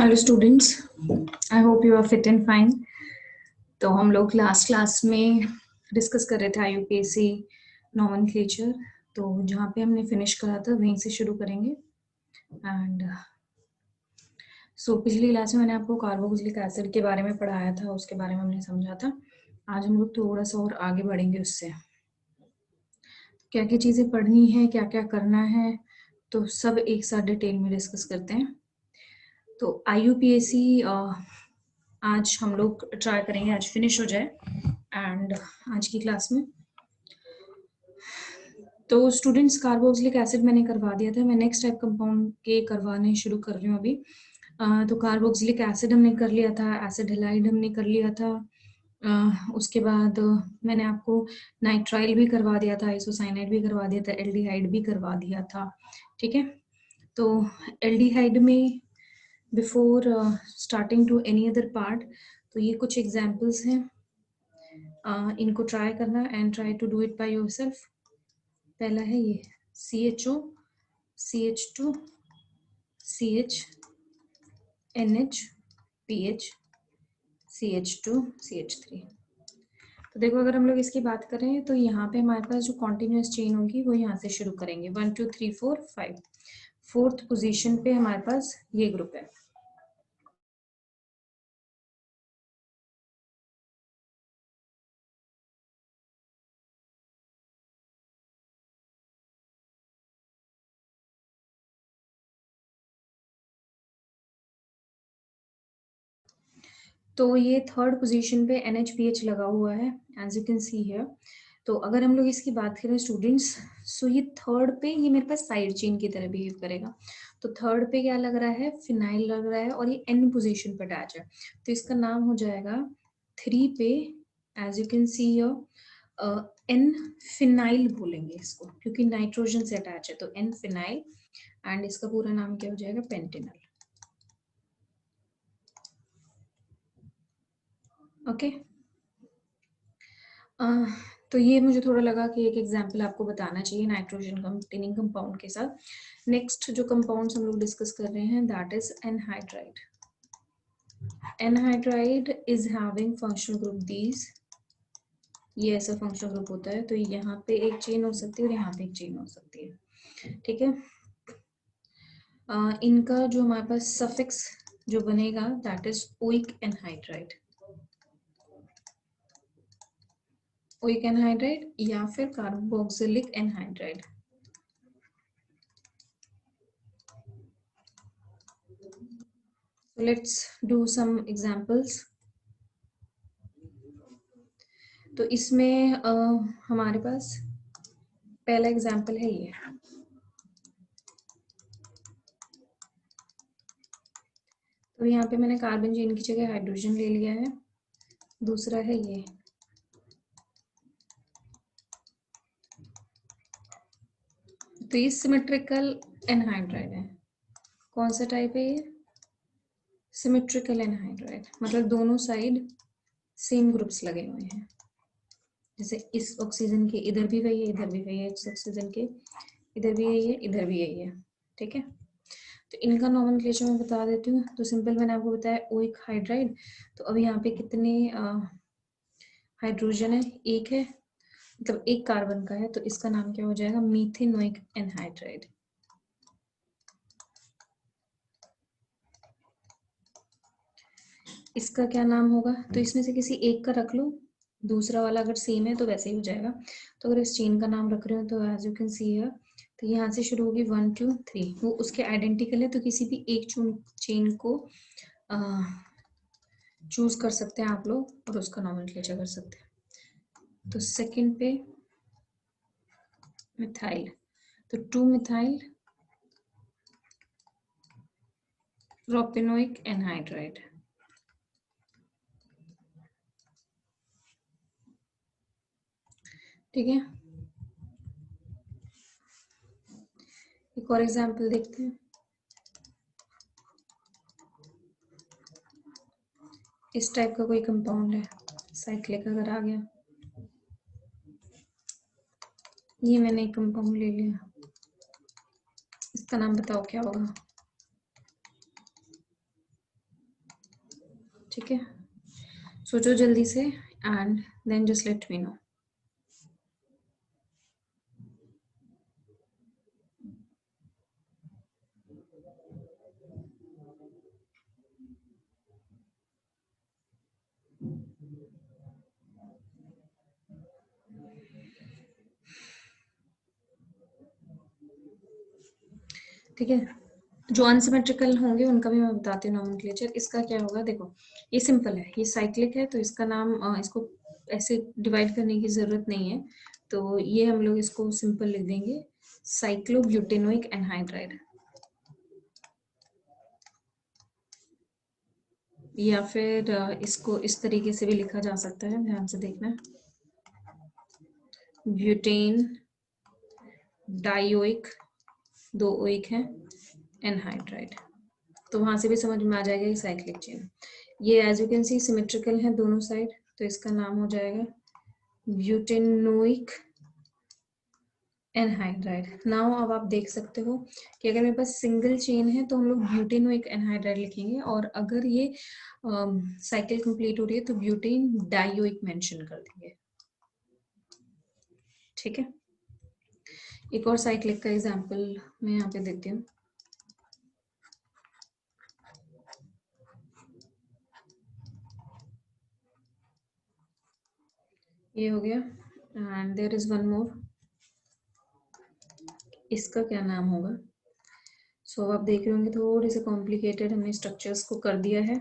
Hello students, I hope you are fit and fine. तो हम लोग लास्ट क्लास में डिस्कस कर रहे थे आईयूपीएसी नॉमेनक्लेचर। तो जहाँ पे हमने फिनिश करा था वहीं से शुरू करेंगे। एंड पिछली क्लास में मैंने आपको कार्बोक्सिलिक एसिड के बारे में पढ़ाया था, उसके बारे में हमने समझा था। आज हम लोग थोड़ा सा और आगे बढ़ेंगे उससे। क्या क्या चीज़ें पढ़नी है, क्या क्या करना है, तो सब एक साथ डिटेल में डिस्कस करते हैं। तो आईयूपीएसी आज हम लोग ट्राई करेंगे आज फिनिश हो जाए एंड आज की क्लास में। तो स्टूडेंट्स, कार्बोक्सिलिक एसिड मैंने करवा दिया था, मैं नेक्स्ट टाइप कंपाउंड के करवाने शुरू कर रही हूँ अभी। तो कार्बोक्सिलिक एसिड हमने कर लिया था, एसिड हैलाइड हमने कर लिया था। उसके बाद मैंने आपको नाइट्राइल भी करवा दिया था, आइसोसाइनाइड भी करवा दिया था, एल्डिहाइड भी करवा दिया था। ठीक है, तो एल्डिहाइड में before starting to any other part, तो ये कुछ एग्जाम्पल्स हैं, इनको ट्राई करना and try to do it by yourself. पहला है ये CHO, CH2, CH, NH, PH, CH2, CH3। तो देखो, अगर हम लोग इसकी बात करें तो यहाँ पे हमारे पास जो कॉन्टिन्यूस चेन होगी वो यहाँ से शुरू करेंगे, 1 2 3 4 5। फोर्थ पोजीशन पे हमारे पास ये ग्रुप है। तो ये थर्ड पोजीशन पे NHPH लगा हुआ है, as you can see here. तो अगर हम लोग इसकी बात करें स्टूडेंट्स, सो ये थर्ड पे ये मेरे पास साइड चेन की तरह बिहेव करेगा। तो थर्ड पे क्या लग रहा है, फिनाइल लग रहा है और ये N पोजीशन पे अटैच है, तो इसका नाम हो जाएगा 3 पे, as you can see here, N phenyl बोलेंगे इसको, क्योंकि नाइट्रोजन से अटैच है, तो N फिनाइल। एंड इसका पूरा नाम क्या हो जाएगा, पेंटेनल। ओके। तो ये मुझे थोड़ा लगा कि एक एग्जांपल आपको बताना चाहिए नाइट्रोजन कंटेनिंग कंपाउंड के साथ। नेक्स्ट जो कंपाउंड्स हम लोग डिस्कस कर रहे हैं, that is anhydride. Anhydride is having functional group these. ये ऐसा फंक्शनल ग्रुप होता है, तो यहाँ पे एक चेन हो सकती है और यहाँ पे एक चेन हो सकती है। ठीक है, इनका जो हमारे पास सफिक्स जो बनेगा, that is oic anhydride. Oic anhydride या फिर carboxylic anhydride. Let's do some examples. तो इसमें हमारे पास पहला एग्जाम्पल है ये। तो यहाँ पे मैंने कार्बन चेन की जगह हाइड्रोजन ले लिया है। दूसरा है ये, तो ये सिमेट्रिकल एनहाइड्राइड है। कौन सा टाइप है ये, सिमेट्रिकल एनहाइड्राइड, मतलब दोनों साइड सेम ग्रुप्स लगे हुए हैं। जैसे इस ऑक्सीजन के इधर भी वही है, इधर भी वही है, इस ऑक्सीजन के इधर भी यही है, इधर भी यही है। ठीक है, तो इनका नॉमेनक्लेचर मैं बता देती हूँ। तो सिंपल मैंने आपको बताया ओइक हाइड्राइड। तो अब यहाँ पे कितने हाइड्रोजन है, एक है, मतलब एक कार्बन का है, तो इसका नाम क्या हो जाएगा, मीथेनोइक एनहाइड्राइड। इसका क्या नाम होगा, तो इसमें से किसी एक का रख लो, दूसरा वाला अगर सेम है तो वैसे ही हो जाएगा। तो अगर इस चेन का नाम रख रहे हो तो as you can see here, तो यहाँ से शुरू होगी 1 2 3, वो उसके आइडेंटिकल है, तो किसी भी एक चेन को चूज कर सकते हैं आप लोग और उसका नॉमेनक्लेचर कर सकते हैं। तो सेकंड पे मिथाइल, तो 2 मिथाइल प्रोपेनोइक एनहाइड्राइड। ठीक है, एक और एग्जांपल देखते हैं। इस टाइप का कोई कंपाउंड है, साइक्लिक अगर आ गया, ये मैंने एक कंपाउंड ले लिया, इसका नाम बताओ क्या होगा। ठीक है, सोचो जल्दी से and then just let me know. ठीक है, जो अनसिमेट्रिकल होंगे उनका भी मैं बताती हूँ नोमेनक्लेचर। इसका क्या होगा, देखो ये सिंपल है, ये साइक्लिक है तो इसका नाम इसको ऐसे डिवाइड करने की जरूरत नहीं है, तो ये हम लोग इसको सिंपल लिख देंगे साइक्लोब्यूटेनोइक एनहाइड्राइड, या फिर इसको इस तरीके से भी लिखा जा सकता है, ध्यान से देखना, ब्यूटेन डाइओइक, दो ओइक है, एनहाइड्राइड, तो वहां से भी समझ में आ जाएगा ये साइक्लिक चेन। ये as you can see symmetrical है दोनों साइड, तो इसका नाम हो जाएगा ब्यूटेनोइक एनहाइड्राइड। नाउ अब आप देख सकते हो कि अगर मेरे पास सिंगल चेन है तो हम लोग ब्यूटेनोइक एनहाइड्राइड लिखेंगे, और अगर ये साइकिल कंप्लीट हो रही है तो ब्यूटेन डाइओइक मेंशन कर देंगे। ठीक है, एक और साइक्लिक का एग्जांपल मैं यहाँ पे देती हूँ। ये हो गया, and there is one more, इसका क्या नाम होगा। सो आप देख रहे होंगे थोड़े से कॉम्प्लिकेटेड हमने स्ट्रक्चर्स को कर दिया है।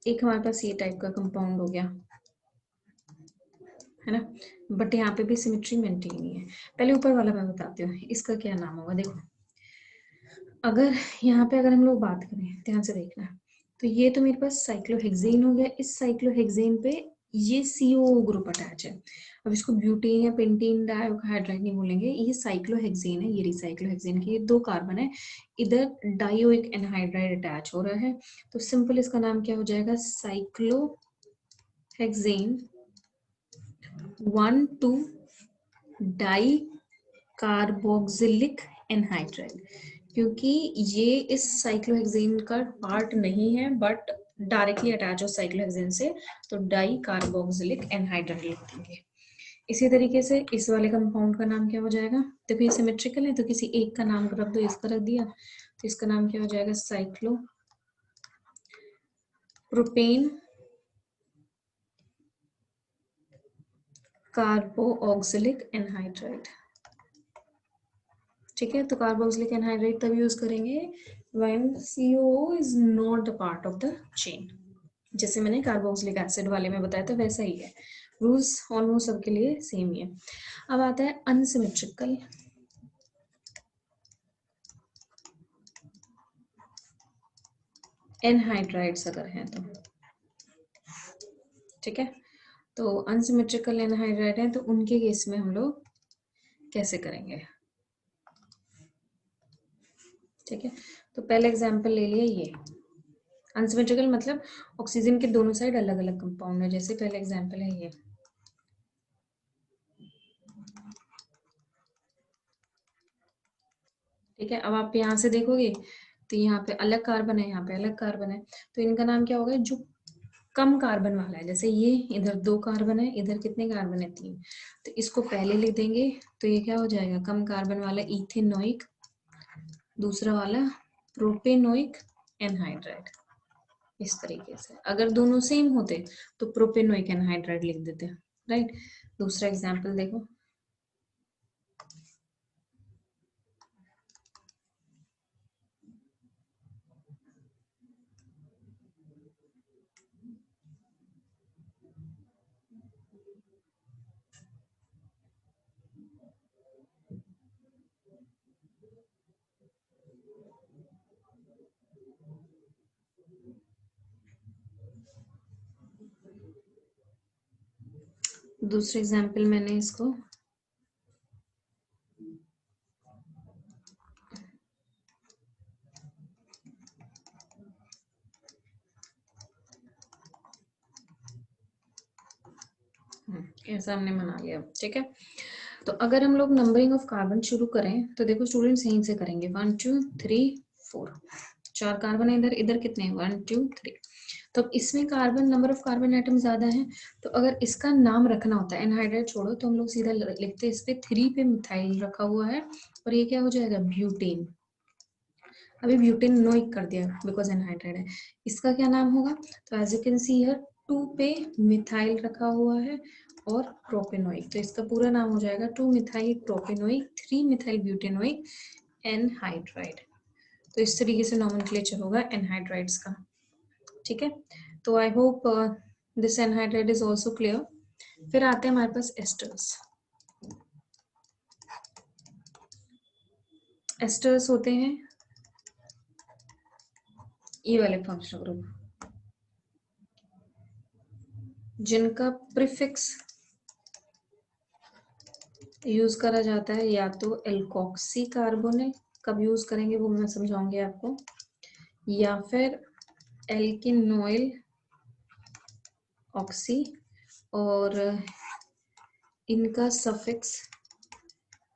एक हमारे पास ये टाइप का कंपाउंड हो गया है ना, बट यहाँ पे भी सिमेट्री मेंटेन नहीं है। पहले ऊपर वाला मैं बताती हूँ इसका क्या नाम होगा। देखो अगर यहाँ पे अगर हम लोग बात करें, ध्यान से देखना, तो ये तो मेरे पास साइक्लोहेक्सेन हो गया, इस साइक्लोहेक्सेन पे ये CO ग्रुप अटैच है। अब इसको ब्यूटेन या पेंटेन डाइहाइड्राइड नहीं बोलेंगे, ये साइक्लोहेक्सेन है, ये रिसाइक्लोहेक्सेन के ये दो कार्बन है, इधर डाइओइक एनहाइड्राइड अटैच हो रहा है, तो सिंपल इसका नाम क्या हो जाएगा, साइक्लोहेक्सेन 1,2 डाई कार्बोक्सिलिक एनहाइड्राइड, क्योंकि ये इस साइक्लोहेक्सेन का पार्ट नहीं है बट डायरेक्टली अटैच हो साइक्लोहेक्सेन से, तो डाई कार्बोक्सिलिक एनहाइड्राइड लिख देंगे। इसी तरीके से इस वाले कंपाउंड का नाम क्या हो जाएगा, देखो ये सिमेट्रिकल है तो किसी एक का नाम रख दो, इसका रख दिया, तो इसका नाम क्या हो जाएगा, साइक्लो प्रोपेन कार्बोक्सिलिक एनहाइड्राइड। ठीक है, तो कार्बोक्सिलिक एनहाइड्राइड तब यूज करेंगे when CO is not a part of the chain। जैसे मैंने कार्बोक्सिलिक एसिड वाले में बताया था वैसा ही है, रूल्स ऑलमोस्ट सबके लिए सेम ही है। अब आता है अनसिमेट्रिकल एनहाइड्राइड्स अगर हैं तो, ठीक है, तो अनसिमेट्रिकल एनहाइड्राइड है तो उनके केस में हम लोग कैसे करेंगे। ठीक है, तो पहले एग्जांपल ले लिया, ये अनसिमेट्रिकल मतलब ऑक्सीजन के दोनों साइड अलग अलग कंपाउंड है, जैसे पहले एग्जांपल है ये, ठीक है। अब आप यहाँ से देखोगे तो यहाँ पे अलग कार्बन है, यहाँ पे अलग कार्बन है, तो इनका नाम क्या होगा, जो कम कार्बन वाला है, जैसे ये इधर 2 कार्बन है, इधर कितने कार्बन है, 3, तो इसको पहले लिख देंगे, तो ये क्या हो जाएगा, कम कार्बन वाला इथेनोइक, दूसरा वाला प्रोपेनोइक एनहाइड्राइड। इस तरीके से अगर दोनों सेम होते तो प्रोपेनोइक एनहाइड्राइड लिख देते, राइट। दूसरा एग्जाम्पल देखो, दूसरे एग्जाम्पल मैंने इसको ऐसा हमने बना लिया, ठीक है। तो अगर हम लोग नंबरिंग ऑफ कार्बन शुरू करें तो देखो स्टूडेंट्स यहीं से करेंगे, 1 2 3 4, 4 कार्बन है इधर, इधर कितने 1 2 3। तो इसमें carbon, number of carbon atom ज्यादा है, तो अगर इसका नाम रखना होता है, एनहाइड्राइड छोड़ो तो हम लोग सीधा लिखते हैं इस पे 3 पे मिथाइल रखा हुआ है और ये क्या हो जाएगा ब्यूटेन। अभी ब्यूटेन नोइक कर दिया बिकॉज एनहाइड्राइड है, इसका क्या नाम होगा? तो as you can see here 2 पे मिथाइल रखा हुआ है और प्रोपेनोइक, तो इसका पूरा नाम हो जाएगा 2 methyl propanoic 3 methyl butanoic anhydride. तो इस तरीके से नॉमेनक्लेचर होगा एनहाइड्राइड्स का, ठीक है। तो आई hope this anhydride is also clear. फिर आते हैं हमारे पास एस्टर्स। एस्टर्स होते हैं ये वाले फंक्शनल ग्रुप जिनका प्रीफिक्स यूज करा जाता है या तो एल्कोक्सी कार्बोनिल, कब यूज करेंगे वो मैं समझाऊंगी आपको, या फिर एल्किनोइल ऑक्सी, और इनका सफिक्स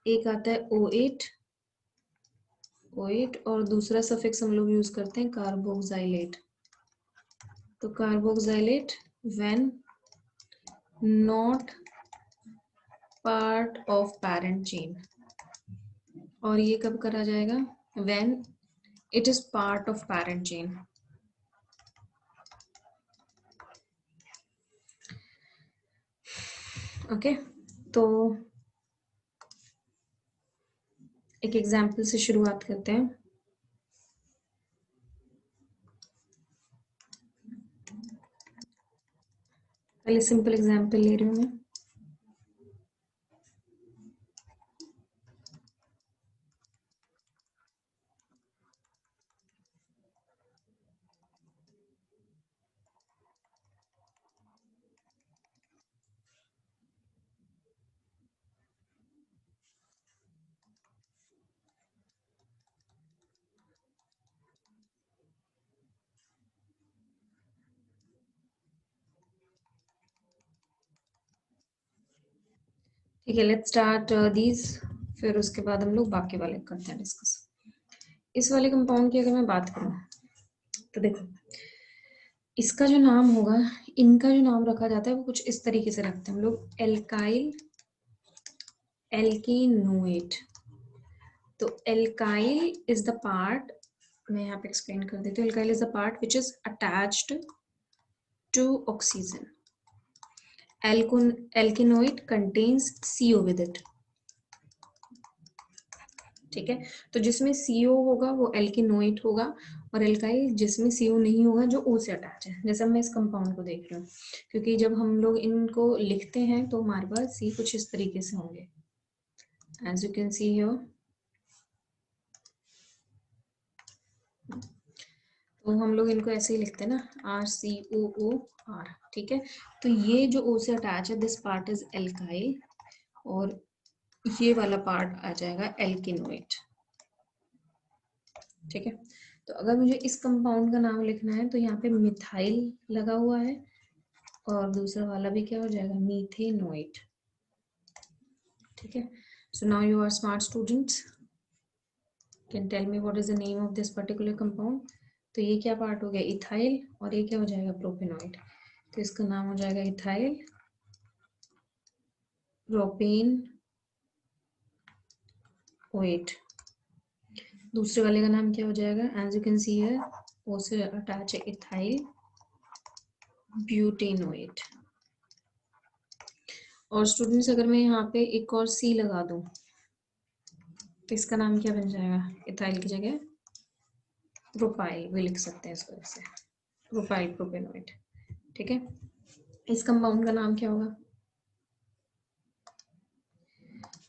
एक आता है O8 और दूसरा सफिक्स हम लोग यूज करते हैं कार्बोक्साइलेट। तो carboxylate when not part of parent chain, और ये कब करा जाएगा? When it is part of parent chain. Okay, तो एक एग्जाम्पल से शुरुआत करते हैं। पहले सिंपल एग्जाम्पल ले रही हूँ मैं। ठीक है, लेट्स स्टार्ट दीज, फिर उसके बाद हम लोग बाकी वाले करते हैं डिस्कस। इस वाले कंपाउंड की अगर मैं बात करूं तो देखो, इसका जो नाम होगा, इनका जो नाम रखा जाता है वो कुछ इस तरीके से रखते हैं हम लोग, एल्काइल एल्किनोएट। तो एल्काइल इज द पार्ट, मैं यहाँ पे एक्सप्लेन कर देती हूँ, alkyl is the part which is attached to oxygen. Alkanoyl contains CO with it, ठीक है। तो जिसमें CO होगा वो एल्किनोइड होगा, और एल्काइल जिसमें CO नहीं होगा जो O से अटैच है। जैसे मैं इस कंपाउंड को देख रही हूँ, क्योंकि जब हम लोग इनको लिखते हैं तो हमारे पास C कुछ इस तरीके से होंगे, as you can see here. तो हम लोग इनको ऐसे ही लिखते हैं ना, RCOOR, ठीक है। तो ये जो O से अटैच है, दिस पार्ट इज एल्काइल, और ये वाला पार्ट आ जाएगा एल्किनोइड, ठीक है। तो अगर मुझे इस कंपाउंड का नाम लिखना है तो यहाँ पे मिथाइल लगा हुआ है, और दूसरा वाला भी क्या हो जाएगा, मीथेनोइड, ठीक है। So now you are smart students, can tell me what is the name of this particular compound. तो ये क्या पार्ट हो गया, इथाइल, और ये क्या हो जाएगा, प्रोपेनोइड। तो इसका नाम हो जाएगा इथाइल प्रोपेन ओएट। दूसरे वाले का नाम क्या हो जाएगा, as you can see here, O से अटैच है इथाइल ब्यूटेनोएट। और स्टूडेंट्स अगर मैं यहाँ पे एक और C लगा दूं तो इसका नाम क्या बन जाएगा, इथाइल की जगह प्रोपाइल भी लिख सकते हैं इसको, ऐसे प्रोपाइल प्रोपेनोइड, ठीक है। इस कंपाउंड का नाम क्या होगा,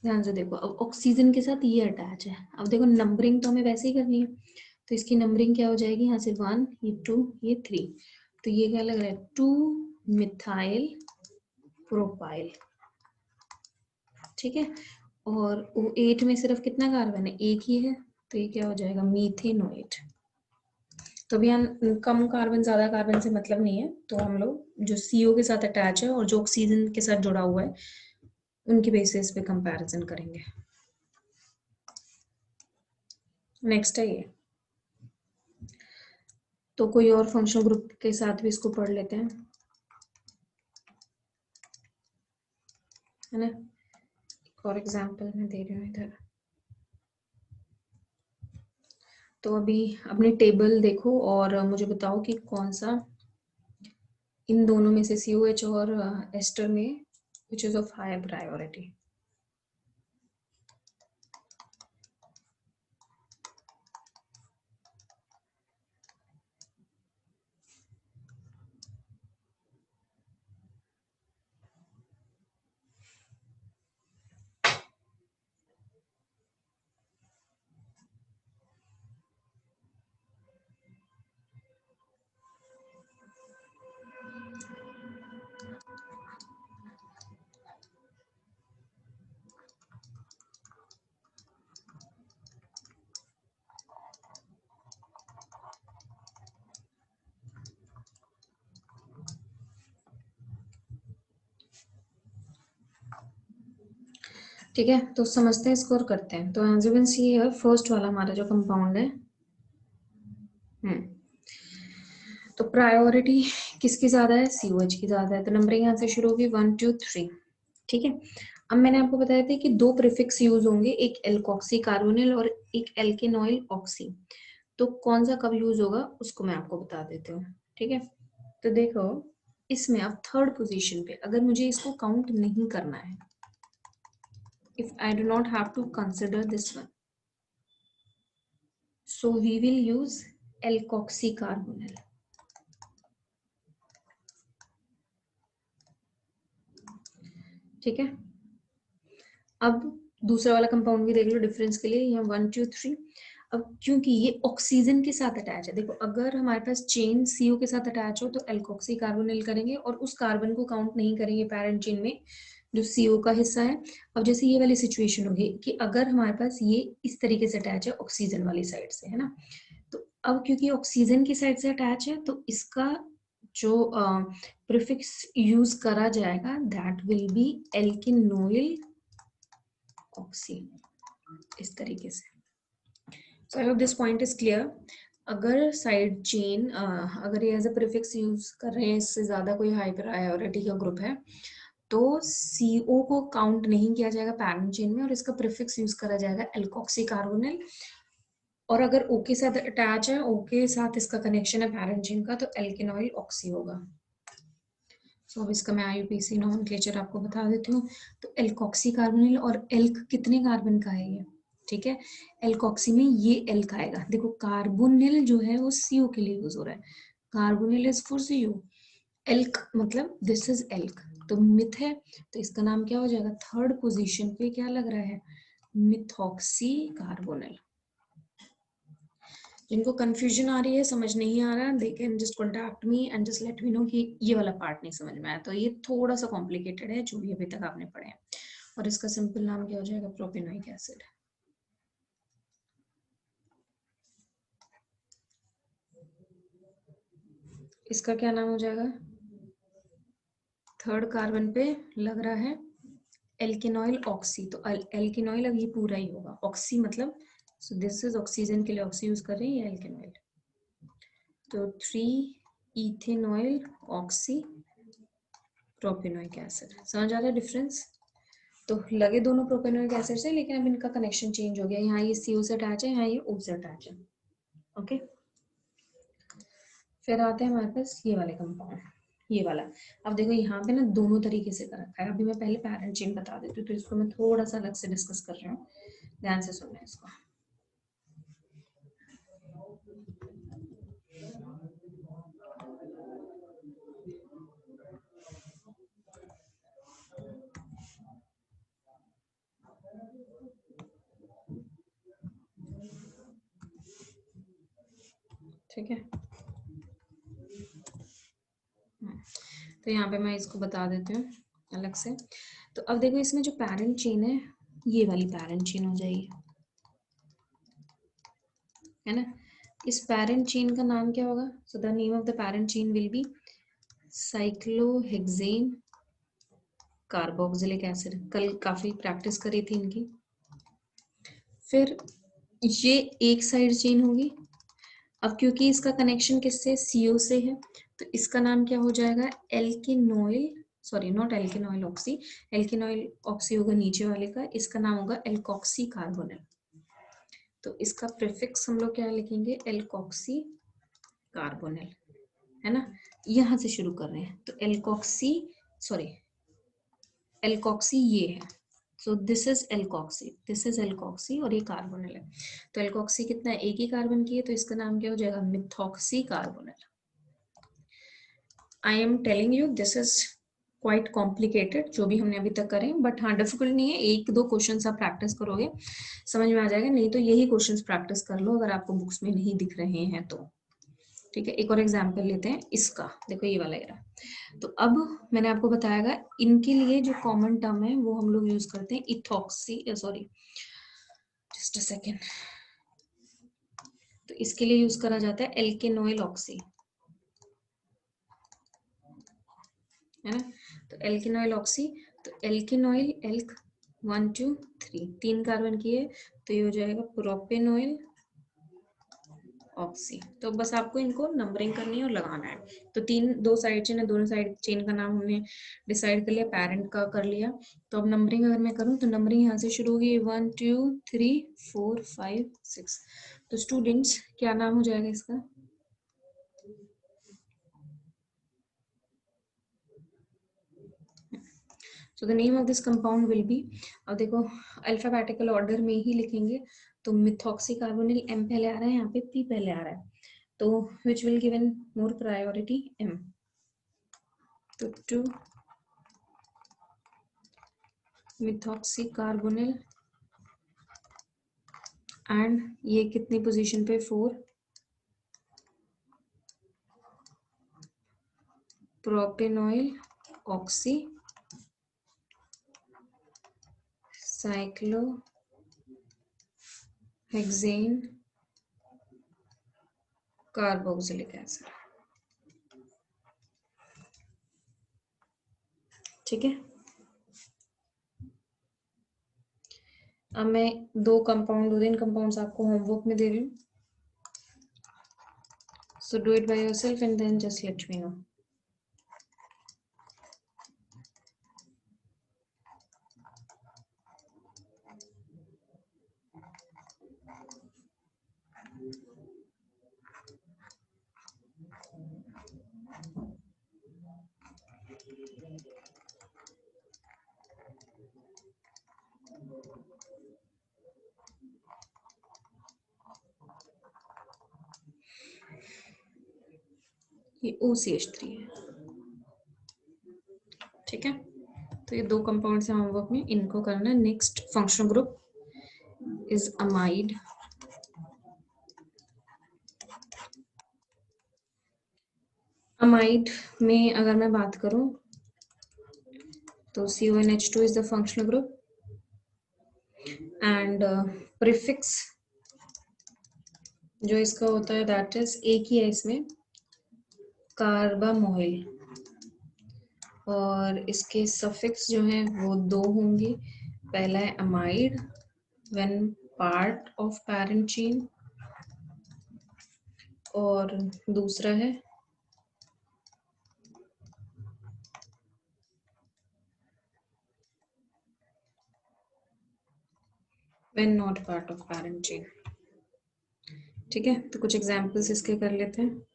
ध्यान से देखो। अब ऑक्सीजन के साथ ये अटैच है, अब देखो नंबरिंग तो हमें वैसे ही करनी है, तो इसकी नंबरिंग क्या हो जाएगी, यहाँ से 1, ये 2, ये 3, तो ये क्या लग रहा है, 2 मिथाइल प्रोपाइल, ठीक है। और O8 में सिर्फ कितना कार्बन है, एक ही है, तो ये क्या हो जाएगा, मीथेनोएट। तो भी हम कम कार्बन ज्यादा कार्बन से मतलब नहीं है, तो हम लोग जो CO के साथ अटैच है और जो ऑक्सीजन के साथ जुड़ा हुआ है उनकी बेसिस पे कंपैरिजन करेंगे। नेक्स्ट है ये तो कोई और फंक्शनल ग्रुप के साथ भी इसको पढ़ लेते हैं, है ना। और एग्जांपल मैं दे रही हूँ इधर। तो अभी अपनी टेबल देखो और मुझे बताओ कि कौन सा इन दोनों में से COH और एस्टर में which is of higher priority. ठीक है, तो समझते हैं, स्कोर करते हैं। तो as you can see here first वाला हमारा जो कंपाउंड है, तो प्रायोरिटी किसकी ज्यादा है, COH की ज्यादा है। तो नंबरिंग यहाँ से शुरू होगी 1 2 3। ठीक है, अब मैंने आपको बताया था कि दो प्रीफिक्स यूज होंगे, एक एल्कोक्सी कार्बोनिल और एक एल्केनॉइल ऑक्सी। तो कौन सा कब यूज होगा उसको मैं आपको बता देती हूँ। ठीक है, तो देखो इसमें अब थर्ड पोजीशन पे अगर मुझे इसको काउंट नहीं करना है, if I do not have to consider this one, so we will use alkoxycarbonyl. ठीक है, अब दूसरा वाला कंपाउंड भी देख लो डिफरेंस के लिए, यहाँ 1 2 3। अब क्योंकि ये ऑक्सीजन के साथ अटैच है, देखो अगर हमारे पास चेन CO के साथ अटैच हो तो एल्कोक्सी कार्बोनिल करेंगे और उस कार्बन को काउंट नहीं करेंगे पैरेंट चेन में जो CO का हिस्सा है। अब जैसे ये वाली सिचुएशन होगी कि अगर हमारे पास ये इस तरीके से अटैच है ऑक्सीजन वाली साइड से, है ना, तो अब क्योंकि ऑक्सीजन की साइड से अटैच है तो इसका जो प्रीफिक्स यूज करा जाएगा that will be alkanoyl oxy, इस तरीके से। So I hope this point is clear. अगर साइड चेन अगर ये एज अ प्रीफिक्स यूज कर रहे हैं, इससे ज्यादा कोई हाई प्रायोरिटी का ग्रुप है तो CO को काउंट नहीं किया जाएगा पैरेंट चेन में और इसका प्रीफिक्स यूज करा जाएगा एल्कोक्सी कार्बोनिल। और अगर O के साथ अटैच है, O के साथ इसका कनेक्शन है पैरेंट चेन का, तो एल्केनॉइल ऑक्सी होगा। सो अब इसका मैं IUPAC नोमेनक्लेचर आपको बता देती हूँ। तो एल्कोक्सी कार्बोनिल और एल्क कितने कार्बन का है ये, ठीक है, एल्कोक्सी में ये एल्क आएगा। देखो कार्बोनिल जो है वो CO के लिए यूज हो रहा है, carbonyl is for CO, elk मतलब दिस इज एल्क, तो मिथ है तो इसका नाम क्या हो जाएगा, थर्ड पोजीशन पे क्या लग रहा है, मिथॉक्सी कार्बोनिल। जिनको कंफ्यूजन आ रही है, समझ नहीं आ रहा, they can just contact me and just let me no कि ये वाला पार्ट नहीं समझ में आया। तो ये थोड़ा सा कॉम्प्लिकेटेड है जो भी अभी तक आपने पढ़े हैं। और इसका सिंपल नाम क्या हो जाएगा, प्रोपेनोइक एसिड। इसका क्या नाम हो जाएगा, थर्ड कार्बन पे लग रहा है एल्केनॉइल ऑक्सी, तो एल्केनॉइल अब ये पूरा ही होगा, ऑक्सी मतलब सो दिस इज ऑक्सीजन के लिए ऑक्सी यूज कर रहे हैं, ये एल्केनॉइल। तो 3 इथेनॉइल ऑक्सी प्रोपेनोइक एसिड। समझ आ रहा है डिफरेंस। तो लगे दोनों प्रोपेनोइक एसिड से, लेकिन अब इनका कनेक्शन चेंज हो गया, यहाँ ये CO से अटैच है, यहाँ ये O से अटैच है। ओके, फिर आते हैं हमारे पास ये वाले कंपाउंड, ये वाला। अब देखो यहाँ पे ना दोनों तरीके से कर रखा है, अभी मैं पहले पैरेंट चेन बता देती हूँ, तो इसको मैं थोड़ा सा अलग से डिस्कस कर रही हूँ, ध्यान से सुनना इसको। ठीक है, तो यहाँ पे मैं इसको बता देती हूँ अलग से। तो अब देखो इसमें जो पैरेंट चेन है, ये वाली पैरेंट चेन हो जाएगी, है ना। इस पैरेंट चेन का नाम क्या होगा, so the name of the parent chain will be cyclohexane carboxylic acid. कल काफी प्रैक्टिस करी थी इनकी। फिर ये एक साइड चेन होगी अब क्योंकि इसका कनेक्शन किससे, CO से है, तो इसका नाम क्या हो जाएगा, एल्किनोइल, सॉरी नॉट एल्किनोइल ऑक्सी, एल्किनोइल ऑक्सी होगा नीचे वाले का, इसका नाम होगा एल्कोक्सी कार्बोनिल। तो इसका प्रीफिक्स हम लोग क्या लिखेंगे, एल्कोक्सी कार्बोनिल, है ना। यहां से शुरू कर रहे हैं, तो एल्कोक्सी, सॉरी एल्कोक्सी ये है, so this is alkoxy, this is alkoxy और ये कार्बोनिल है। तो एल्कोक्सी कितना है, एक ही कार्बन की है, तो इसका नाम क्या हो जाएगा, methoxy carbonyl. I am telling you this is quite complicated जो भी हमने अभी तक करें, बट हाँ डिफिकल्ट नहीं है, एक दो क्वेश्चंस आप प्रैक्टिस करोगे समझ में आ जाएगा, नहीं तो यही क्वेश्चंस प्रैक्टिस कर लो अगर आपको बुक्स में नहीं दिख रहे हैं तो। ठीक है, एक और एग्जाम्पल लेते हैं इसका, देखो ये वाला एरा। तो अब मैंने आपको बताया इनके लिए जो कॉमन टर्म है वो हम लोग यूज करते हैं ethoxy, sorry just a second, तो इसके लिए यूज करा जाता है एल्केनोइल ऑक्सी, है ना। तो एल्केनोइल ऑक्सी, तो एल्केनोइल एल्क 1 2 3 तीन कार्बन की है, तो ये हो जाएगा प्रोपेनोइल ऑक्सी। तो बस आपको इनको नंबरिंग करनी है और लगाना है। तो तीन, दो साइड चेन है, दोनों साइड चेन का नाम हमने डिसाइड कर लिया, पेरेंट का कर लिया। तो अब नंबरिंग अगर मैं करूं तो नंबरिंग यहाँ से शुरू होगी 1 2 3 4 5 6। तो स्टूडेंट्स क्या नाम हो जाएगा इसका, so the name of this compound will be, अब देखो अल्फाबेटिकल ऑर्डर में ही लिखेंगे, तो मिथॉक्सी कार्बोनिल M पहले आ रहा है, यहाँ पे P पहले आ रहा है, तो which will given more priority, M। तो 2 मिथॉक्सी कार्बोनिल एंड ये कितनी पोजीशन पे, 4 propanoyl oxy cyclohexane carboxylic acid. ठीक है, अब मैं दो तीन कंपाउंड्स आपको होमवर्क में दे रही हूँ, so do it by yourself and then just let me know। ये OCH3 है, ठीक है। तो ये दो कंपाउंड्स हैं होमवर्क में, इनको करना है। Next functional group is amide, amide में अगर मैं बात करूं तो CONH2 is the functional group and prefix जो इसका होता है दैट इज, एक ही है इसमें, कार्बामोइल, और इसके सफिक्स जो हैं वो दो होंगे। पहला है amide when part of parent chain, और दूसरा है when not part of parent chain. ठीक है, तो कुछ एग्जांपल्स इसके कर लेते हैं।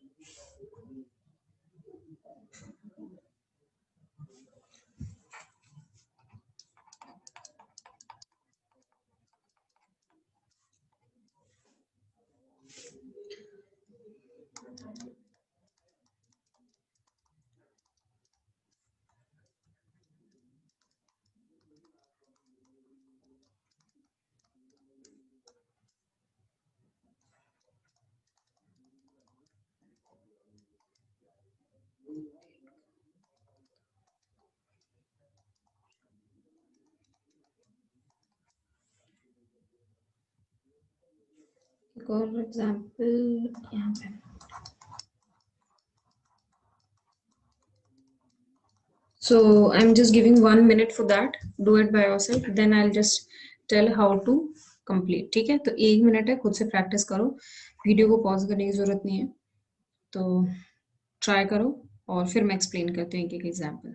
एक और एग्जांपल यहाँ पे, so I'm just giving 1 minute for that, do it by yourself, then I'll just tell how to complete। ठीक है, तो 1 मिनट है, खुद से प्रैक्टिस करो, वीडियो को पॉज करने की ज़रूरत नहीं है, तो ट्राई करो और फिर मैं एक्सप्लेन करती हूँ एक-एक एग्ज़ाम्पल।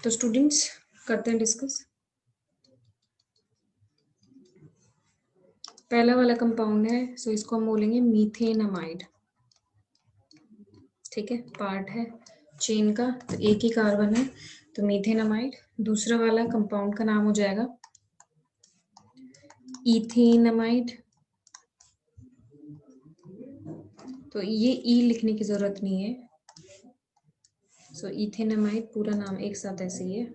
तो स्टूडेंट्स करते हैं डिस्कस। पहला वाला कंपाउंड है, सो इसको हम बोलेंगे मीथेनमाइड। ठीक है, पार्ट है चेन का, तो एक ही कार्बन है, तो मीथेनमाइड। दूसरा वाला कंपाउंड का नाम हो जाएगा इथेनमाइड। तो ये ई लिखने की जरूरत नहीं है, सो इथेनमाइड पूरा नाम एक साथ ऐसे ही है।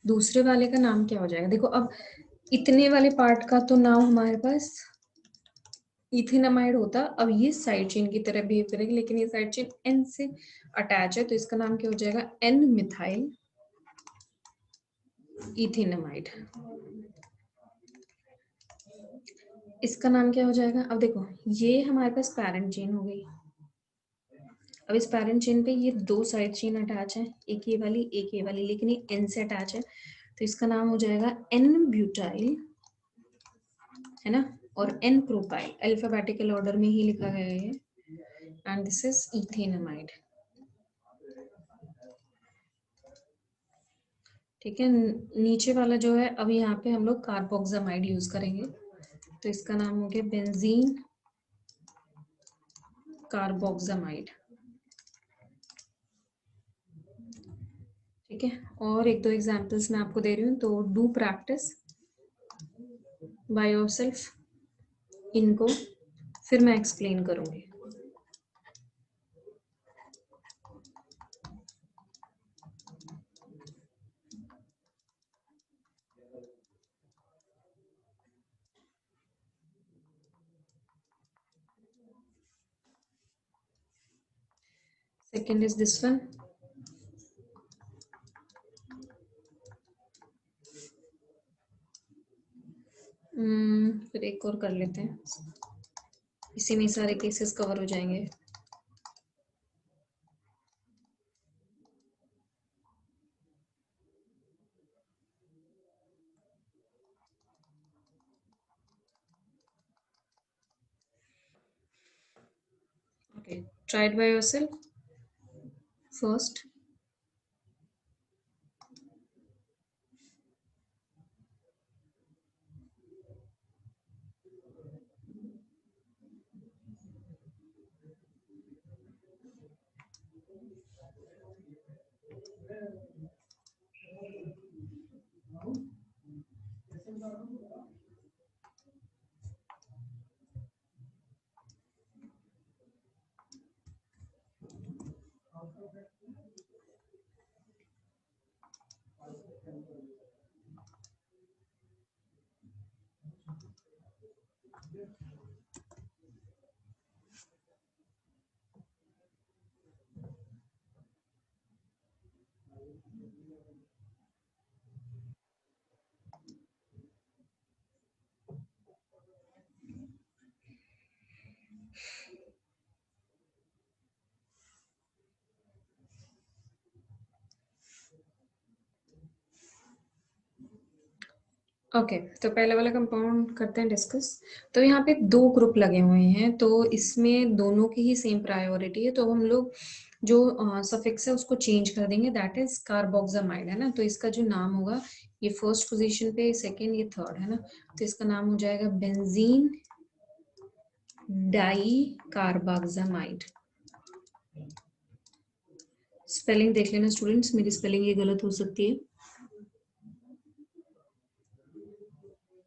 दूसरे वाले का नाम क्या हो जाएगा, देखो अब इतने वाले पार्ट का तो नाम हमारे पास इथेनमाइड होता, अब ये साइड चेन की तरह बिहेव करेगी, लेकिन ये साइड चेन एन से अटैच है, तो इसका नाम क्या हो जाएगा, एन मिथाइल इथेनमाइड। इसका नाम क्या हो जाएगा, अब देखो ये हमारे पास पैरेंट चेन हो गई। अब इस पैरेंट चेन पे ये दो साइड चेन अटैच है, एक ये वाली, लेकिन ये एन से अटैच है, तो इसका नाम हो जाएगा एन ब्यूटाइल, है ना, और एन प्रोपाइल। अल्फाबेटिकल ऑर्डर में ही लिखा गया है, एंड दिस इज इथेनमाइड। ठीक है, नीचे वाला जो है, अब यहाँ पे हम लोग कार्बोक्सामाइड यूज करेंगे, तो इसका नाम हो गया बेंजीन कार्बोक्सामाइड। ठीक है, और एक दो एग्जांपल्स मैं आपको दे रही हूँ, तो डू प्रैक्टिस बाय योरसेल्फ इनको, फिर मैं एक्सप्लेन करूंगी। सेकेंड इज दिस वन, फिर एक और कर लेते हैं, इसी में सारे केसेस कवर हो जाएंगे। Okay, try it by yourself first. Okay, तो पहले वाला कंपाउंड करते हैं डिस्कस। तो यहाँ पे 2 ग्रुप लगे हुए हैं, तो इसमें दोनों की ही सेम प्रायोरिटी है, तो हम लोग जो सफिक्स है उसको चेंज कर देंगे, दैट इज कार्बोक्सामाइड, है ना। तो इसका जो नाम होगा, ये फर्स्ट पोजीशन पे, सेकंड, ये थर्ड, है ना। तो इसका नाम हो जाएगा बेंजीन डाई कार्बोक्सामाइड। स्पेलिंग देख लेना स्टूडेंट्स, मेरी स्पेलिंग ये गलत हो सकती है।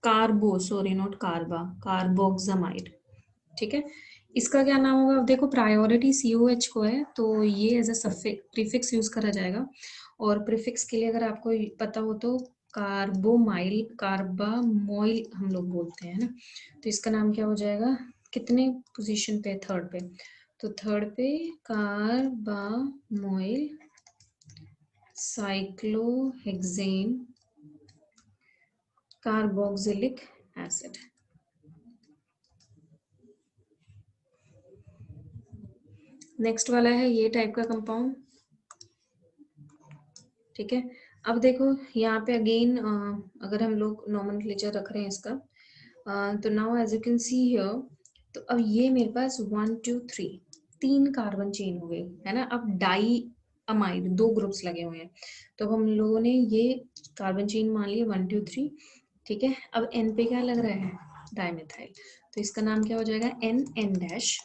कार्बो, सॉरी नॉट कार्बा, कार्बोक्सामाइड, ठीक है। इसका क्या नाम होगा, अब देखो प्रायोरिटी COH को है, तो ये as a suffix prefix use करा जाएगा। और प्रीफिक्स के लिए अगर आपको पता हो तो कार्बोमाइल, कार्बामोइल हम लोग बोलते हैं ना। तो इसका नाम क्या हो जाएगा, कितने पोजीशन पे, थर्ड पे। तो थर्ड पे carbamoyl cyclohexane carboxylic acid. Next वाला है ये टाइप का कंपाउंड, ठीक है। अब देखो यहाँ पे अगेन अगर हम लोग नॉमेनक्लेचर रख रहे हैं इसका, तो now as you can see here, तो अब ये मेरे पास 1 2 3 3 कार्बन चेन हो गई, है ना। अब डाई अमाइड 2 ग्रुप्स लगे हुए हैं, तो अब हम लोगों ने ये कार्बन चेन मान लिया 1 2 3, ठीक है। अब एन पे क्या लग रहा है, डाइमिथाइल, तो इसका नाम क्या हो जाएगा, एन एन डैश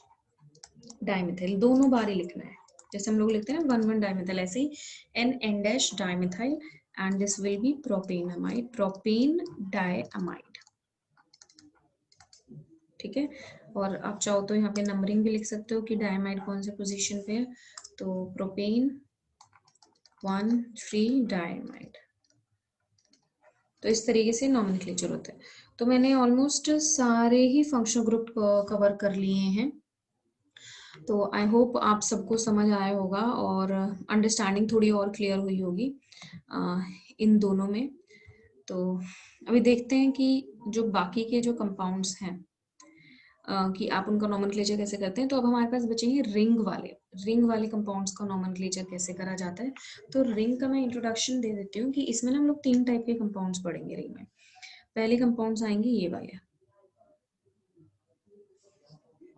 डाइमिथाइल, दोनों बार ही लिखना है, जैसे हम लोग लिखते हैं ना 1 1 डाइमिथाइल, ऐसे ही N N dash dimethyl, and this will be propanamide, propane diamide, ठीक है। और आप चाहो तो यहाँ पे नंबरिंग भी लिख सकते हो कि डाइअमाइड कौन से पोजीशन पे है, तो प्रोपेन 1 3 डाइअमाइड। तो इस तरीके से नॉमेनक्लेचर होता है। तो मैंने ऑलमोस्ट सारे ही फंक्शनल ग्रुप कवर कर लिए हैं, तो आई होप आप सबको समझ आया होगा और अंडरस्टैंडिंग थोड़ी और क्लियर हुई होगी इन दोनों में। तो अभी देखते हैं कि जो बाकी के जो कंपाउंड्स हैं कि आप उनका नॉमेनक्लेचर कैसे करते हैं। तो अब हमारे पास बचेंगे रिंग वाले कंपाउंड्स का नॉमेनक्लेचर कैसे करा जाता है। तो रिंग का मैं इंट्रोडक्शन दे देती हूँ कि इसमें ना हम लोग 3 टाइप के कंपाउंड्स पढ़ेंगे रिंग में। पहले कंपाउंड्स आएंगे ये वाले,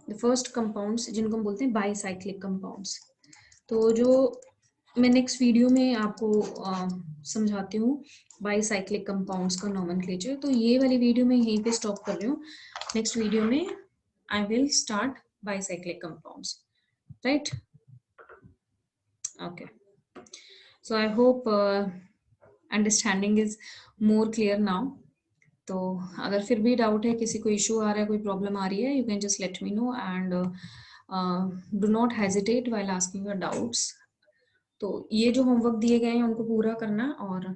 द फर्स्ट कंपाउंड्स जिनको हम बोलते हैं बाईसाइक्लिक कंपाउंड्स। तो जो मैं नेक्स्ट वीडियो में आपको समझाती हूँ बाईसाइक्लिक कंपाउंड्स का नॉमेनक्लेचर। तो ये वाली वीडियो मैं यहीं पे स्टॉप कर रही हूँ, नेक्स्ट वीडियो में I will start bicyclic compounds, right. Okay, so I hope understanding is more clear now. तो अगर फिर भी डाउट है, किसी को इशू आ रहा है, कोई प्रॉब्लम आ रही है, you can just let me no, and do not hesitate while asking your doubts. तो ये जो होमवर्क दिए गए हैं उनको पूरा करना, और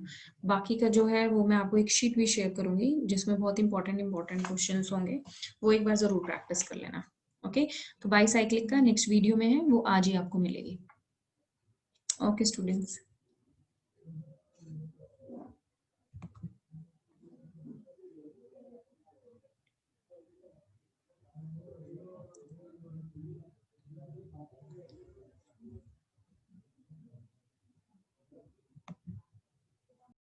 बाकी का जो है वो मैं आपको एक शीट भी शेयर करूंगी जिसमें बहुत इंपॉर्टेंट क्वेश्चंस होंगे, वो एक बार जरूर प्रैक्टिस कर लेना। ओके, तो बाईसाइक्लिक का नेक्स्ट वीडियो में है, वो आज ही आपको मिलेगी। Okay students.